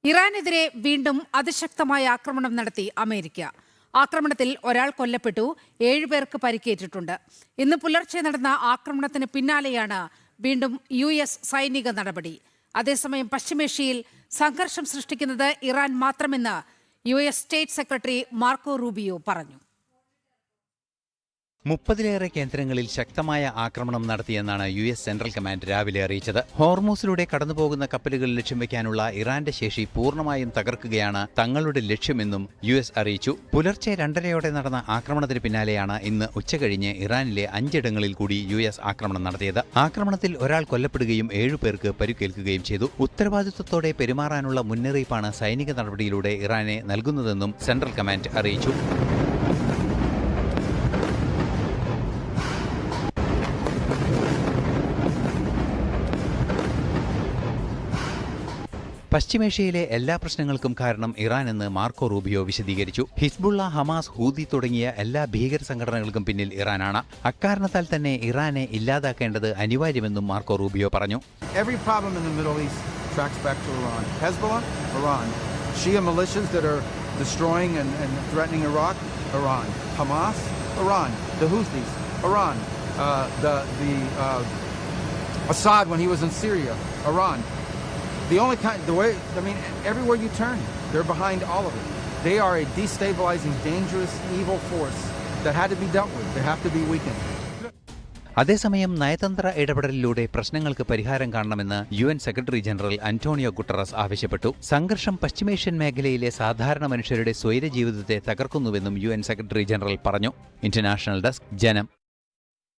ഇറാനെതിരെ വീണ്ടും അതിശക്തമായ ആക്രമണം നടത്തി അമേരിക്ക. ആക്രമണത്തിൽ ഒരാൾ കൊല്ലപ്പെട്ടു, 7 പേർക്ക് പരിക്കേറ്റിട്ടുണ്ട്. ഇന്ന് പുലർച്ചെ നടന്ന ആക്രമണത്തിന് പിന്നാലെയാണ് വീണ്ടും US സൈനിക നടപടി. അതേസമയം പശ്ചിമേഷ്യയിൽ സംഘർഷം സൃഷ്ടിക്കുന്നത് ഇറാൻ മാത്രമെന്ന് US state secretary Marco Rubio പറഞ്ഞു. 30-ലേറെ കേന്ദ്രങ്ങളിൽ ശക്തമായ ആക്രമണം നടത്തിയെന്നാണ് US സെൻട്രൽ കമാൻഡ് രാവിലെ അറിയിച്ചത്. ഹോർമൂസിലൂടെ കടന്നുപോകുന്ന കപ്പലുകൾ ലക്ഷ്യം വെക്കാനുള്ള ഇറാന്റെ ശേഷി പൂർണ്ണമായും തകർക്കുകയാണ് തങ്ങളുടെ ലക്ഷ്യമെന്നും US അറിയിച്ചു. പുലർച്ചെ 2:30 നടന്ന ആക്രമണത്തിന് പിന്നാലെയാണ് ഇന്ന് ഉച്ചകഴിഞ്ഞ് ഇറാനിലെ 5 ഇടങ്ങളിൽ കൂടി US ആക്രമണം നടത്തിയത്. ആക്രമണത്തിൽ ഒരാൾ കൊല്ലപ്പെടുകയും 7 പേർക്ക് പരിക്കേൽക്കുകയും ചെയ്തു. ഉത്തരവാദിത്വത്തോടെ പെരുമാറാനുള്ള മുന്നറിയിപ്പാണ് സൈനിക നടപടിയിലൂടെ ഇറാനെ നൽകുന്നതെന്നും സെൻട്രൽ കമാൻഡ് അറിയിച്ചു. പശ്ചിമേഷ്യയിലെ എല്ലാ പ്രശ്നങ്ങൾക്കും കാരണം ഇറാനെന്ന് മാർക്കോ റൂബിയോ വിശദീകരിച്ചു. ഹിസ്ബുള്ള, ഹമാസ്, ഹൂതി തുടങ്ങിയ എല്ലാ ഭീകര സംഘടനകൾക്കും പിന്നിൽ ഇറാനാണ്. അക്കാരണത്താൽ തന്നെ ഇറാനെ ഇല്ലാതാക്കേണ്ടത് അനിവാര്യമെന്നും മാർക്കോ റൂബിയോ പറഞ്ഞു. Every problem in the Middle East tracks back to Iran. Hezbollah, Iran. Shia militias that are destroying and threatening Iraq, Iran. Hamas, Iran. The Houthis, Iran. Assad when he was in Syria, Iran. Everywhere you turn, they're behind all of it. They are a destabilizing, dangerous, evil force that had to be dealt with. They have to be weakened. അതേസമയം നയതന്ത്ര ഇടപെടലിലൂടെ പ്രശ്നങ്ങൾക്ക് പരിഹാരം കാണണമെന്ന് UN secretary general Antonio Guterres ആവശ്യപ്പെട്ടു. സംഘർഷം പശ്ചിമേഷ്യൻ മേഖലയിലെ സാധാരണ മനുഷ്യരുടെ സ്വൈര ജീവിതത്തെ തകർക്കുന്നുവെന്നും UN സെക്രട്ടറി ജനറൽ പറഞ്ഞു. ഇന്റർനാഷണൽ ഡെസ്ക്, ജനം.